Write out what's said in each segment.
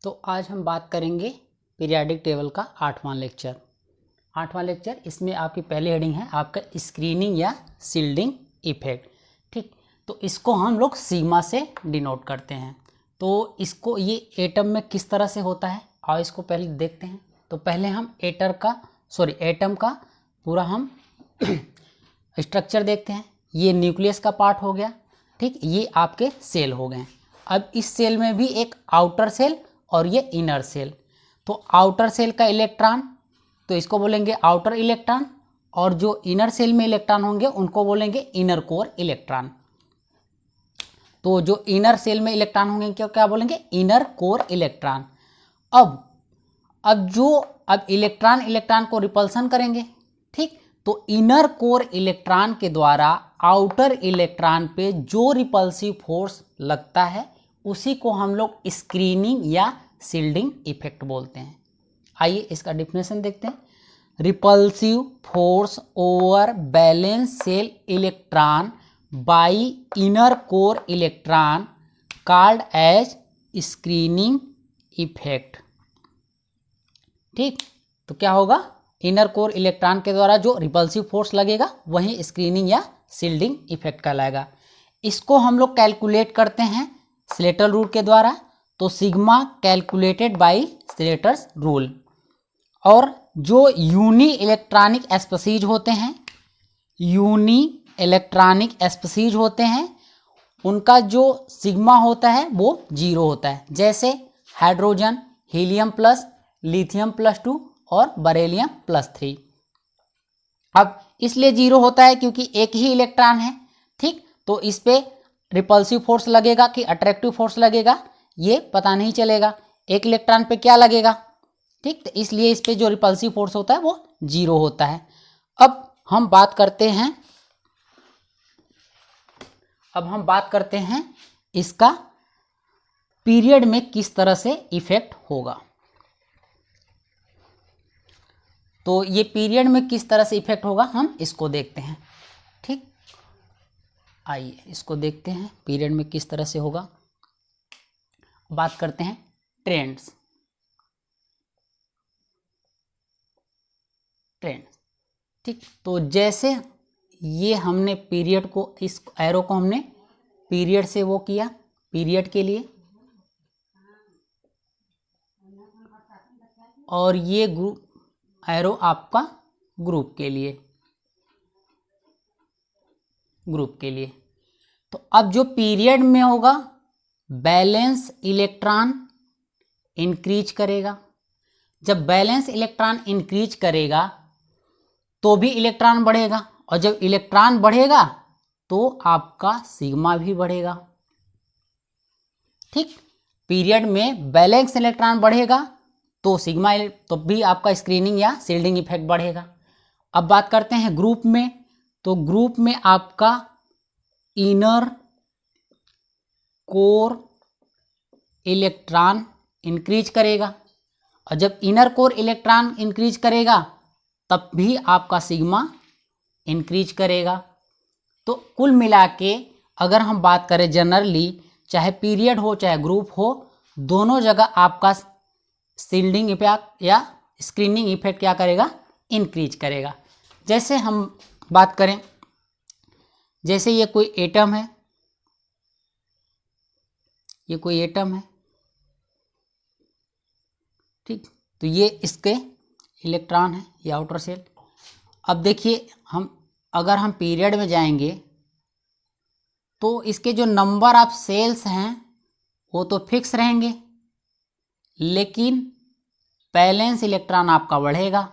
तो आज हम बात करेंगे पीरियाडिक टेबल का 8वां लेक्चर। इसमें आपकी पहली हेडिंग है आपका स्क्रीनिंग या शील्डिंग इफेक्ट। ठीक, तो इसको हम लोग सिग्मा से डिनोट करते हैं। तो इसको ये एटम में किस तरह से होता है और इसको पहले देखते हैं। तो पहले हम एटम का पूरा हम स्ट्रक्चर देखते हैं। ये न्यूक्लियस का पार्ट हो गया। ठीक, ये आपके सेल हो गए। अब इस सेल में भी एक आउटर सेल और ये इनर सेल। तो आउटर सेल का इलेक्ट्रॉन तो इसको बोलेंगे आउटर इलेक्ट्रॉन, और जो इनर सेल में इलेक्ट्रॉन होंगे उनको बोलेंगे इनर कोर इलेक्ट्रॉन। तो जो इनर सेल में इलेक्ट्रॉन होंगे क्या बोलेंगे? Inner core electron. अब इलेक्ट्रॉन को रिपल्सन करेंगे। ठीक, तो इनर कोर इलेक्ट्रॉन के द्वारा आउटर इलेक्ट्रॉन पे जो रिपल्सिव फोर्स लगता है उसी को हम लोग स्क्रीनिंग या शील्डिंग इफेक्ट बोलते हैं। आइए इसका डेफिनेशन देखते हैं। Repulsive force over valence shell electron by inner core electron called as screening effect. ठीक, तो क्या होगा? इनर कोर इलेक्ट्रॉन के द्वारा जो रिपल्सिव फोर्स लगेगा वही स्क्रीनिंग या शील्डिंग इफेक्ट कहलाएगा। इसको हम लोग कैलकुलेट करते हैं स्लेटर रूल के द्वारा। तो sigma calculated by Slater's rule. और जो यूनी इलेक्ट्रॉनिक स्पीशीज होते हैं उनका जो सिग्मा होता है वो 0 होता है। जैसे हाइड्रोजन, हीलियम प्लस, लिथियम +2 और बरेलियम +3। अब इसलिए 0 होता है क्योंकि एक ही इलेक्ट्रॉन है। ठीक, तो इस पे रिपल्सिव फोर्स लगेगा कि अट्रैक्टिव फोर्स लगेगा ये पता नहीं चलेगा। एक इलेक्ट्रॉन पे क्या लगेगा? ठीक, तो इसलिए इस पे जो रिपल्सिव फोर्स होता है वो 0 होता है। अब हम बात करते हैं इसका पीरियड में किस तरह से इफेक्ट होगा। तो ये पीरियड में किस तरह से इफेक्ट होगा हम इसको देखते हैं। ठीक, आइए इसको देखते हैं पीरियड में किस तरह से होगा। बात करते हैं ट्रेंड्स। ठीक, तो जैसे ये हमने पीरियड को, इस एरो को हमने पीरियड से वो किया, पीरियड के लिए, और ये एरो आपका ग्रुप के लिए। तो अब जो पीरियड में होगा बैलेंस इलेक्ट्रॉन इंक्रीज करेगा। जब बैलेंस इलेक्ट्रॉन इंक्रीज करेगा तो भी इलेक्ट्रॉन बढ़ेगा, और जब इलेक्ट्रॉन बढ़ेगा तो आपका सिग्मा भी बढ़ेगा। ठीक, पीरियड में बैलेंस इलेक्ट्रॉन बढ़ेगा तो सिग्मा, तो भी आपका स्क्रीनिंग या शील्डिंग इफेक्ट बढ़ेगा। अब बात करते हैं ग्रुप में। तो ग्रुप में आपका इनर कोर इलेक्ट्रॉन इंक्रीज करेगा, और जब इनर कोर इलेक्ट्रॉन इंक्रीज करेगा तब भी आपका सिग्मा इंक्रीज करेगा। तो कुल मिला के अगर हम बात करें जनरली, चाहे पीरियड हो चाहे ग्रुप हो, दोनों जगह आपका शील्डिंग इफेक्ट या स्क्रीनिंग इफेक्ट क्या करेगा? इंक्रीज करेगा। जैसे हम बात करें, जैसे ये कोई एटम है, ठीक, तो ये इसके इलेक्ट्रॉन है, ये आउटर सेल। अब देखिए अगर हम पीरियड में जाएंगे तो इसके जो नंबर ऑफ सेल्स हैं वो तो फिक्स रहेंगे, लेकिन बैलेंस इलेक्ट्रॉन आपका बढ़ेगा।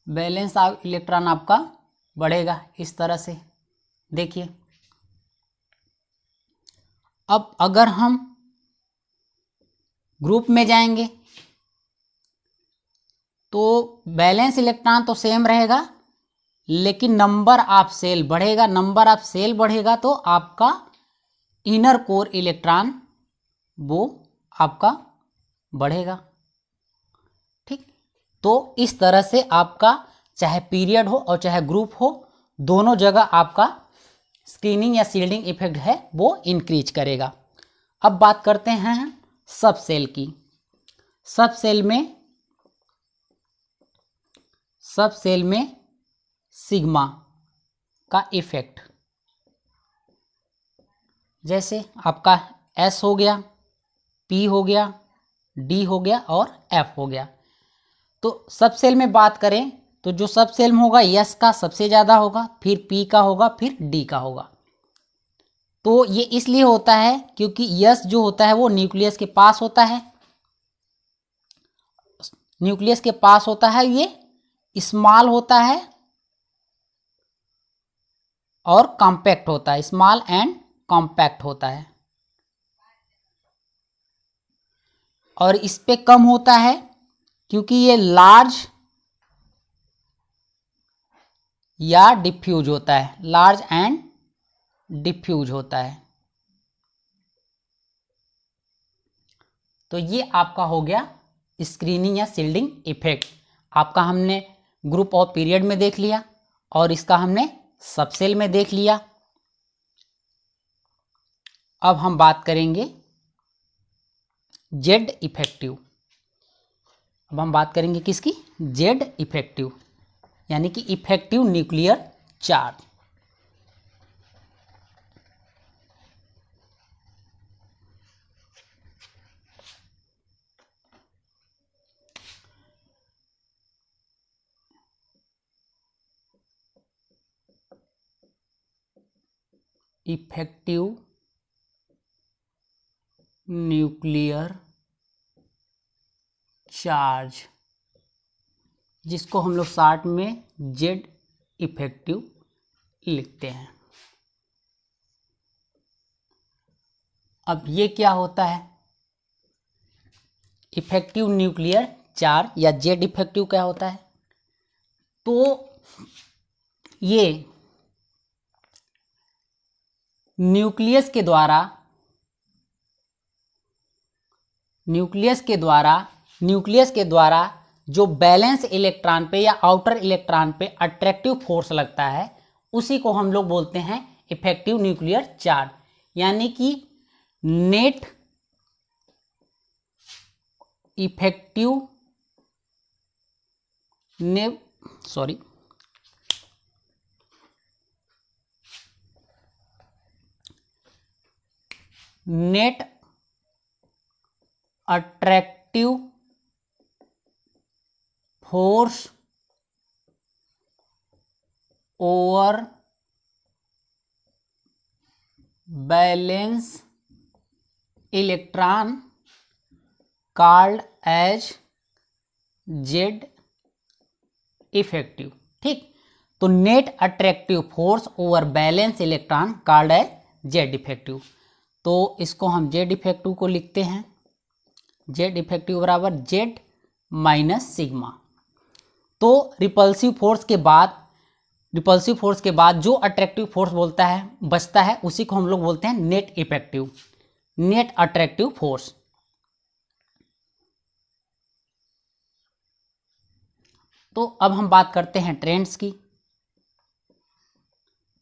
बैलेंस इलेक्ट्रॉन आपका बढ़ेगा इस तरह से। देखिए अब अगर हम ग्रुप में जाएंगे तो बैलेंस इलेक्ट्रॉन तो सेम रहेगा, लेकिन नंबर ऑफ सेल बढ़ेगा। तो आपका इनर कोर इलेक्ट्रॉन वो आपका बढ़ेगा। ठीक, तो इस तरह से आपका चाहे पीरियड हो और चाहे ग्रुप हो, दोनों जगह आपका स्क्रीनिंग या शील्डिंग इफेक्ट है वो इंक्रीज करेगा। अब बात करते हैं सब सेल की। सब सेल में सिग्मा का इफेक्ट, जैसे आपका S हो गया, P हो गया, D हो गया और F हो गया। तो सब सेल में बात करें तो जो सब सेल में होगा S का सबसे ज़्यादा होगा, फिर P का होगा, फिर D का होगा। तो ये इसलिए होता है क्योंकि S जो होता है वो न्यूक्लियस के पास होता है, न्यूक्लियस के पास होता है, ये स्मॉल होता है और कॉम्पैक्ट होता है, स्मॉल एंड कॉम्पैक्ट होता है, और इस पे कम होता है क्योंकि ये लार्ज या डिफ्यूज होता है, लार्ज एंड डिफ्यूज होता है। तो ये आपका हो गया स्क्रीनिंग या शील्डिंग इफेक्ट। आपका हमने ग्रुप ऑफ पीरियड में देख लिया और इसका हमने सबसेल में देख लिया। अब हम बात करेंगे जेड इफेक्टिव। अब हम बात करेंगे किसकी? जेड इफेक्टिव, यानी कि effective nuclear charge. Effective nuclear charge, जिसको हम लोग शॉर्ट में जेड इफेक्टिव लिखते हैं। अब ये क्या होता है? इफेक्टिव न्यूक्लियर चार्ज या जेड इफेक्टिव क्या होता है? तो ये न्यूक्लियस के द्वारा जो बैलेंस इलेक्ट्रॉन पे या आउटर इलेक्ट्रॉन पे अट्रैक्टिव फोर्स लगता है, उसी को हम लोग बोलते हैं इफेक्टिव न्यूक्लियर चार्ज। यानी कि net effective net attractive force over valence electron called as Z effective. ठीक, तो net attractive force over valence electron called as Z effective. तो इसको हम जेड इफेक्टिव को लिखते हैं, जेड इफेक्टिव बराबर जेड माइनस सिग्मा। तो रिपल्सिव फोर्स के बाद जो अट्रैक्टिव फोर्स बचता है उसी को हम लोग बोलते हैं net effective, net attractive force. तो अब हम बात करते हैं ट्रेंड्स की,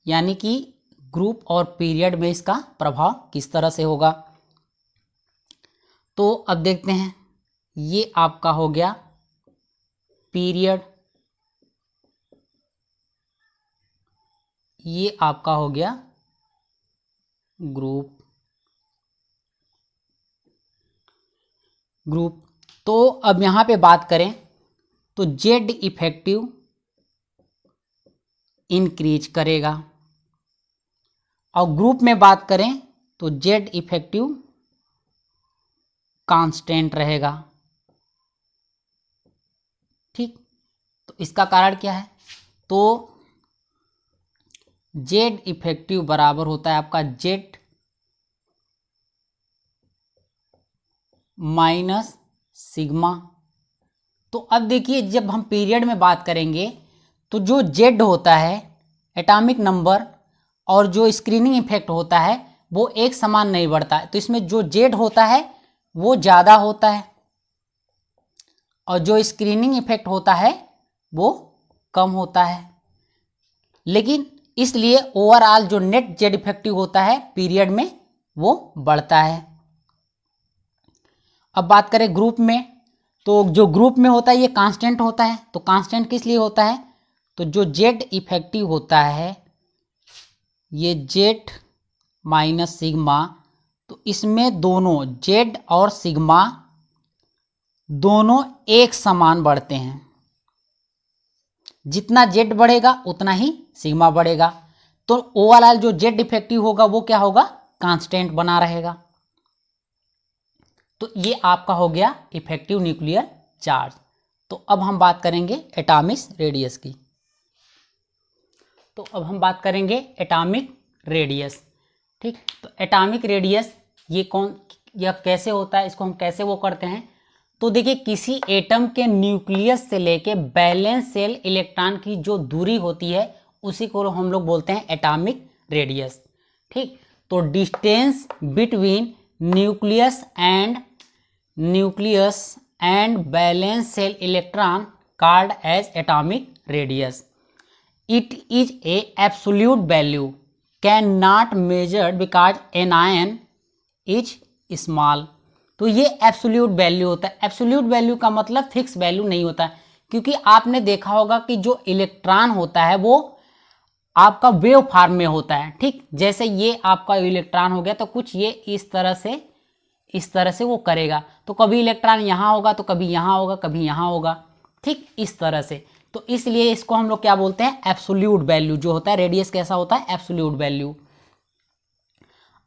यानी कि ग्रुप और पीरियड में इसका प्रभाव किस तरह से होगा। तो अब देखते हैं, ये आपका हो गया पीरियड, ये आपका हो गया ग्रुप। तो अब यहां पे बात करें तो जेड इफेक्टिव इंक्रीज करेगा, और ग्रुप में बात करें तो जेड इफेक्टिव कांस्टेंट रहेगा। ठीक, तो इसका कारण क्या है? तो जेड इफेक्टिव बराबर होता है आपका जेड माइनस सिग्मा। तो अब देखिए, जब हम पीरियड में बात करेंगे तो जो जेड होता है एटॉमिक नंबर और जो स्क्रीनिंग इफेक्ट होता है वो एक समान नहीं बढ़ता है। तो इसमें जो जेड होता है वो ज़्यादा होता है और जो स्क्रीनिंग इफेक्ट होता है वो कम होता है। लेकिन इसलिए ओवरऑल जो नेट जेड इफेक्टिव होता है पीरियड में वो बढ़ता है। अब बात करें ग्रुप में, तो जो ग्रुप में होता है ये कांस्टेंट होता है। तो कांस्टेंट किस लिए होता है, तो जो जेड इफेक्टिव होता है ये जेड माइनस सिग्मा, तो इसमें दोनों जेड और सिग्मा दोनों एक समान बढ़ते हैं। जितना जेड बढ़ेगा उतना ही सिग्मा बढ़ेगा। तो ओवरऑल जो जेड इफेक्टिव होगा वो क्या होगा, कांस्टेंट बना रहेगा। तो ये आपका हो गया इफेक्टिव न्यूक्लियर चार्ज। तो अब हम बात करेंगे एटॉमिक रेडियस की। तो अब हम बात करेंगे एटॉमिक रेडियस। ठीक, तो एटॉमिक रेडियस यह कैसे होता है, इसको हम कैसे वो करते हैं। तो देखिए, किसी एटम के न्यूक्लियस से लेके बैलेंस शेल इलेक्ट्रॉन की जो दूरी होती है उसी को हम लोग बोलते हैं एटॉमिक रेडियस। ठीक, तो distance between nucleus and valence shell electron called as atomic radius. It is a absolute value, cannot measured because an ion is small। तो ये एब्सोल्यूट वैल्यू होता है। एब्सोल्यूट वैल्यू का मतलब फिक्स वैल्यू नहीं होता है, क्योंकि आपने देखा होगा कि जो इलेक्ट्रॉन होता है वो आपका वेव फॉर्म में होता है। ठीक, जैसे ये आपका इलेक्ट्रॉन हो गया तो कुछ ये इस तरह से वो करेगा। तो कभी इलेक्ट्रॉन यहाँ होगा तो कभी यहाँ होगा, कभी यहाँ होगा। ठीक, इस तरह से। तो इसलिए इसको हम लोग क्या बोलते हैं, एब्सोल्यूट वैल्यू जो होता है। रेडियस कैसा होता है, एब्सोल्यूट वैल्यू।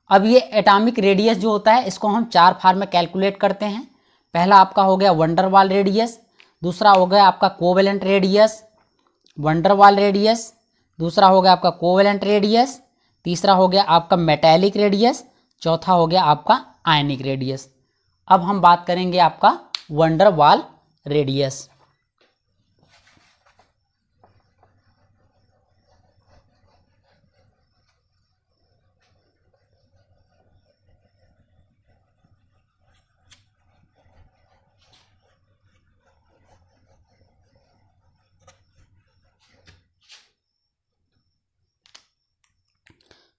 अब ये एटॉमिक रेडियस जो होता है इसको हम 4 फॉर्म में कैलकुलेट करते हैं। पहला आपका हो गया वंडरवाल रेडियस, दूसरा हो गया आपका कोवेलेंट रेडियस, वंडरवाल रेडियस, दूसरा हो गया आपका कोवेलेंट रेडियस, तीसरा हो गया आपका मेटैलिक रेडियस, चौथा हो गया आपका आयनिक रेडियस। अब हम बात करेंगे आपका वंडरवाल रेडियस।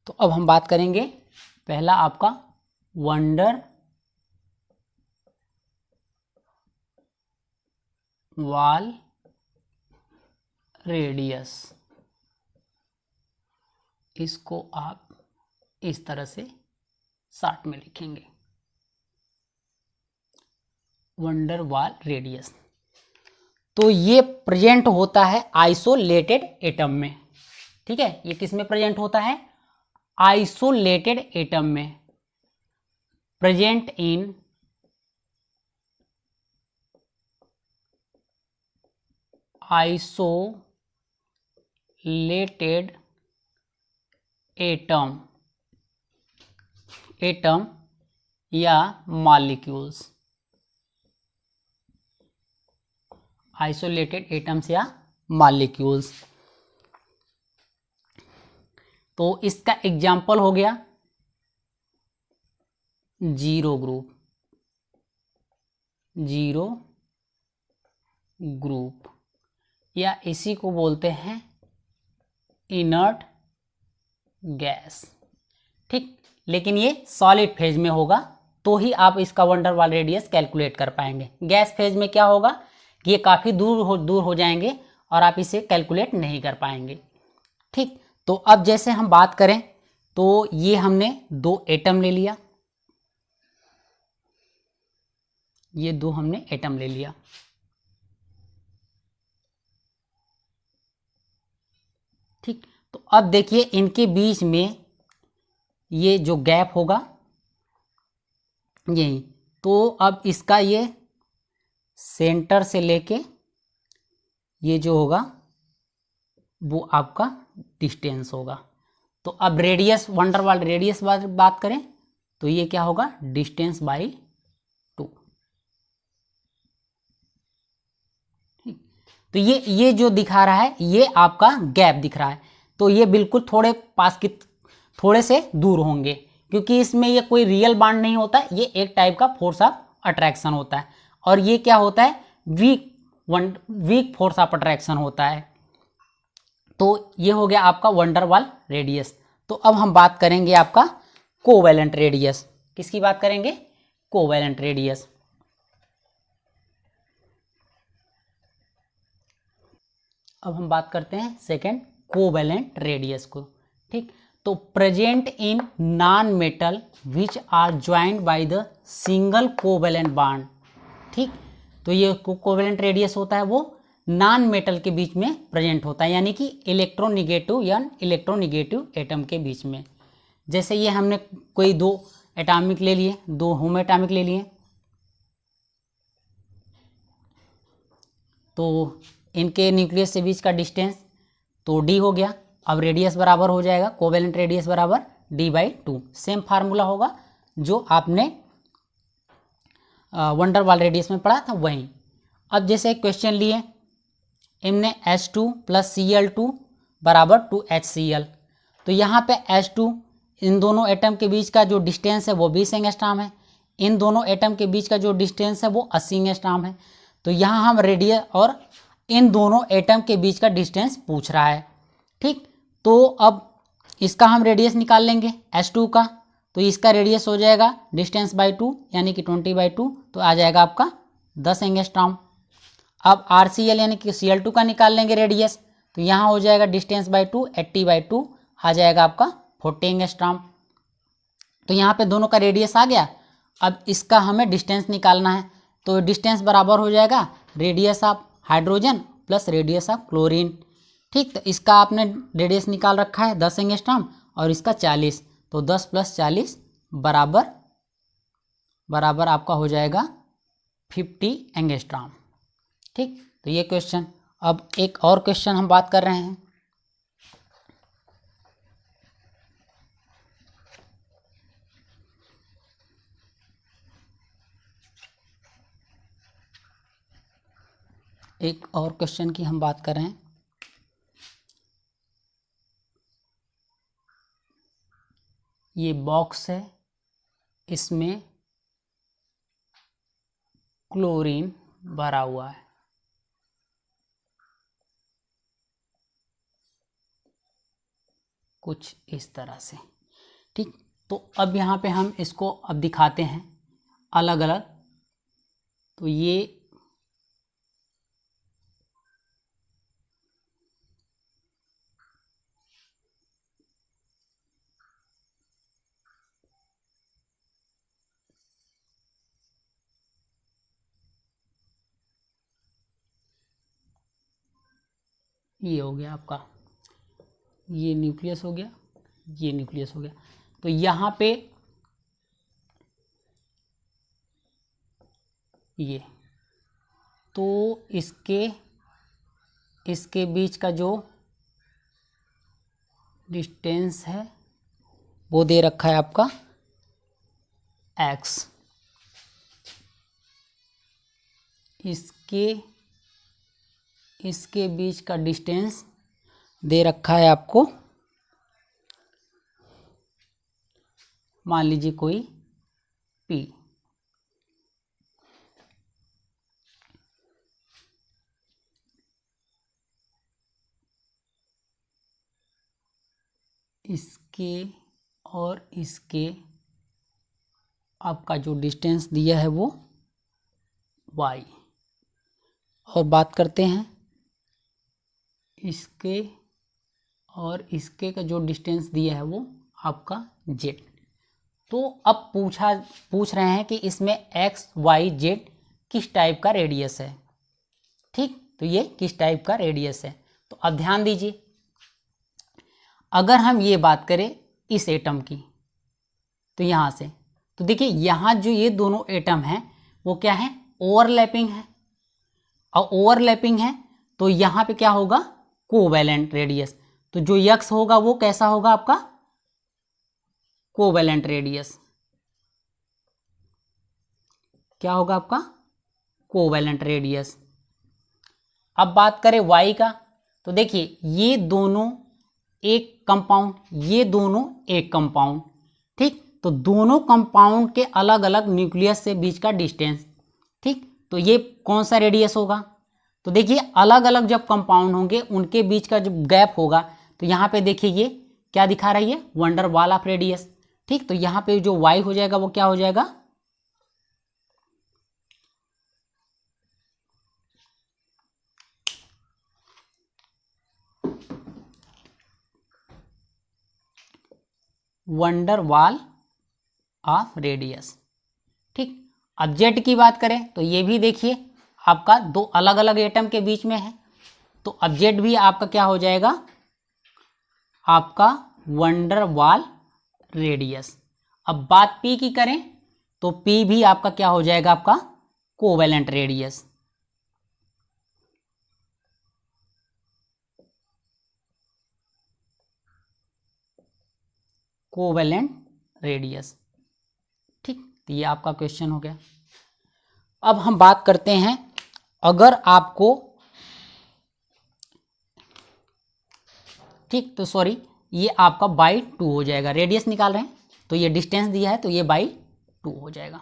तो अब हम बात करेंगे पहला आपका वंडर वाल रेडियस। इसको आप इस तरह से शॉर्ट में लिखेंगे, वंडर वाल रेडियस। तो ये प्रेजेंट होता है आइसोलेटेड एटम में। ठीक है, ये किस में प्रेजेंट होता है, आइसोलेटेड एटम में। प्रेजेंट इन आइसोलेटेड एटम या मॉलिक्यूल्स। आइसोलेटेड एटम्स या मॉलिक्यूल्स। तो इसका एग्जाम्पल हो गया जीरो ग्रुप, या इसी को बोलते हैं इनर्ट गैस। ठीक, लेकिन ये सॉलिड फेज में होगा तो ही आप इसका वंडरवाल रेडियस कैलकुलेट कर पाएंगे। गैस फेज में क्या होगा कि ये काफ़ी दूर हो जाएंगे और आप इसे कैलकुलेट नहीं कर पाएंगे। ठीक, तो अब जैसे हम बात करें तो ये हमने 2 एटम ले लिया, ये 2 हमने एटम ले लिया। ठीक, तो अब देखिए इनके बीच में ये जो गैप होगा यही, तो अब इसका ये सेंटर से लेके ये जो होगा वो आपका डिस्टेंस होगा। तो अब रेडियस, वंडरवाल रेडियस बात करें तो ये क्या होगा, डिस्टेंस बाई 2। तो ये जो दिखा रहा है ये आपका गैप दिख रहा है। तो ये बिल्कुल थोड़े से दूर होंगे, क्योंकि इसमें ये कोई रियल बॉन्ड नहीं होता, ये एक टाइप का फोर्स ऑफ अट्रैक्शन होता है। और ये क्या होता है, वीक फोर्स ऑफ अट्रैक्शन होता है। तो ये हो गया आपका वंडरवाल रेडियस। तो अब हम बात करेंगे आपका कोवैलेंट रेडियस। किसकी बात करेंगे? Covalent radius. अब हम बात करते हैं सेकेंड कोवैलेंट रेडियस को। ठीक, तो present in non metal which are joined by the single covalent bond. ठीक, तो ये कोवैलेंट रेडियस होता है वो नॉन मेटल के बीच में प्रेजेंट होता है, यानी कि इलेक्ट्रोनिगेटिव या इलेक्ट्रोनिगेटिव एटम के बीच में। जैसे ये हमने कोई दो एटॉमिक ले लिए, दो होमो एटॉमिक ले लिए, तो इनके न्यूक्लियस से बीच का डिस्टेंस तो d हो गया। अब रेडियस बराबर हो जाएगा, कोवैलेंट रेडियस बराबर d/2। सेम फार्मूला होगा जो आपने वंडरवाल रेडियस में पढ़ा था वहीं। अब जैसे एक क्वेश्चन लिए, इनने H2 + Cl2 बराबर 2HCl, तो यहाँ पे H2 इन दोनों एटम के बीच का जो डिस्टेंस है वो 20 एंगस्ट्रॉम है, इन दोनों एटम के बीच का जो डिस्टेंस है वो 80 एंगस्ट्रॉम है। तो यहाँ हम रेडियस और इन दोनों एटम के बीच का डिस्टेंस पूछ रहा है। ठीक, तो अब इसका हम रेडियस निकाल लेंगे H2 का, तो इसका रेडियस हो जाएगा डिस्टेंस बाई 2 यानी कि 20/2, तो आ जाएगा आपका 10 एंगस्ट्रॉम। अब RCl यानी कि Cl2 का निकाल लेंगे रेडियस, तो यहाँ हो जाएगा डिस्टेंस बाई 2 80/2, आ जाएगा आपका 40 एंगस्ट्रॉम। तो यहाँ पे दोनों का रेडियस आ गया। अब इसका हमें डिस्टेंस निकालना है, तो डिस्टेंस बराबर हो जाएगा radius of hydrogen plus radius of chlorine. ठीक, तो इसका आपने रेडियस निकाल रखा है 10 एंगस्ट्रॉम और इसका 40, तो 10 + 40 बराबर आपका हो जाएगा 50 एंगस्ट्रॉम। ठीक, तो ये क्वेश्चन। अब एक और क्वेश्चन हम बात कर रहे हैं, एक और क्वेश्चन की हम बात कर रहे हैं। ये बॉक्स है, इसमें क्लोरीन भरा हुआ है। कुछ इस तरह से। ठीक, तो अब यहाँ पे हम इसको अब दिखाते हैं अलग अलग। तो ये हो गया आपका, ये न्यूक्लियस हो गया, ये न्यूक्लियस हो गया। तो यहाँ पे ये, तो इसके बीच का जो डिस्टेंस है वो दे रखा है आपका x, इसके बीच का डिस्टेंस दे रखा है आपको, मान लीजिए कोई p। इसके और इसके आपका जो डिस्टेंस दिया है वो y। और बात करते हैं इसके और इसके का जो डिस्टेंस दिया है वो आपका z। तो अब पूछ रहे हैं कि इसमें x, y, z किस टाइप का रेडियस है। ठीक, तो ये किस टाइप का रेडियस है। तो अब ध्यान दीजिए, अगर हम ये बात करें इस एटम की, तो यहाँ से तो देखिए यहाँ जो ये दोनों एटम हैं वो क्या है, ओवरलैपिंग है। और ओवरलैपिंग है तो यहाँ पे क्या होगा, कोवैलेंट रेडियस। तो जो x होगा वो कैसा होगा आपका, कोवैलेंट रेडियस। क्या होगा आपका, कोवैलेंट रेडियस। अब बात करें y का, तो देखिए ये दोनों एक कंपाउंड, ये दोनों एक कंपाउंड। ठीक, तो दोनों कंपाउंड के अलग अलग न्यूक्लियस से बीच का डिस्टेंस। ठीक, तो ये कौन सा रेडियस होगा, तो देखिए अलग अलग जब कंपाउंड होंगे उनके बीच का जब गैप होगा तो यहाँ पे देखिए ये क्या दिखा रहा है, ये वंडर वॉल ऑफ रेडियस। ठीक, तो यहाँ पे जो y हो जाएगा वो क्या हो जाएगा, वंडर वॉल ऑफ रेडियस। ठीक, अब जेड की बात करें तो ये भी देखिए आपका दो अलग अलग एटम के बीच में है, तो अब जेड भी आपका क्या हो जाएगा, आपका वंडर वॉल रेडियस। अब बात पी की करें तो पी भी आपका क्या हो जाएगा, आपका कोवेलेंट रेडियस। Covalent radius. ठीक, तो ये आपका क्वेश्चन हो गया। अब हम बात करते हैं, अगर आपको, ठीक, तो सॉरी ये आपका बाई 2 हो जाएगा, रेडियस निकाल रहे हैं तो ये डिस्टेंस दिया है तो ये बाई 2 हो जाएगा,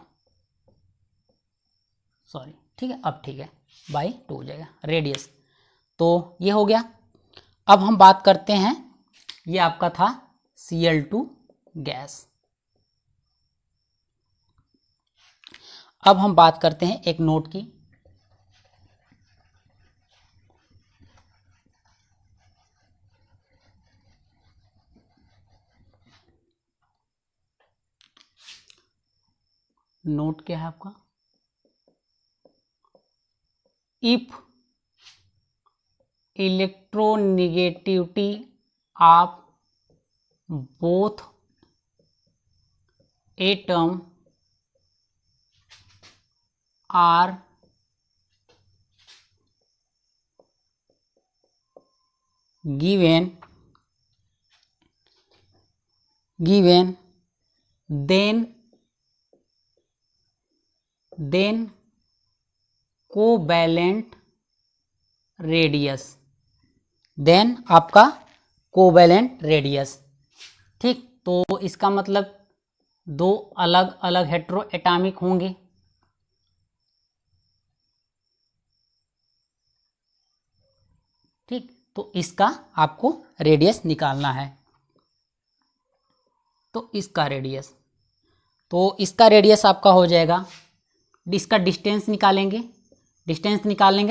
सॉरी, ठीक है, अब ठीक है, बाई 2 हो जाएगा रेडियस। तो ये हो गया। अब हम बात करते हैं, ये आपका था Cl2 गैस। अब हम बात करते हैं एक नोट की, नोट क्या है आपका, if electronegativity of both atom are given then covalent radius, then आपका कोवैलेंट रेडियस। ठीक, तो इसका मतलब दो अलग अलग हेटेरो एटॉमिक होंगे, ठीक, तो इसका आपको रेडियस निकालना है। तो इसका रेडियस आपका हो जाएगा, इसका डिस्टेंस निकालेंगे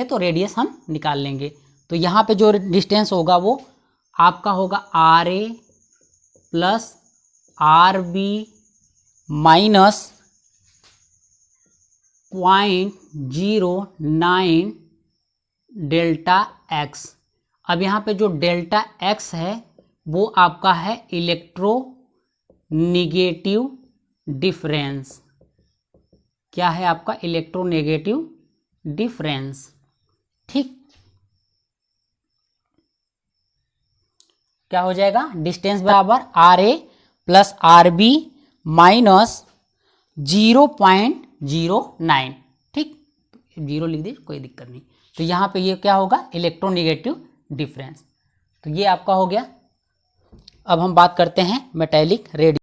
तो रेडियस हम निकाल लेंगे। तो यहाँ पे जो डिस्टेंस होगा वो आपका होगा RA plus RB minus 0.09 delta x। अब यहाँ पे जो डेल्टा x है वो आपका है इलेक्ट्रोनेगेटिव डिफरेंस। क्या है आपका, इलेक्ट्रोनेगेटिव डिफरेंस। ठीक, क्या हो जाएगा, डिस्टेंस बराबर RA प्लस RB माइनस 0.09। ठीक, 0 लिख दीजिए, कोई दिक्कत नहीं। तो यहाँ पे ये क्या होगा, इलेक्ट्रोनेगेटिव डिफरेंस। तो ये आपका हो गया। अब हम बात करते हैं मेटेलिक रेडियस।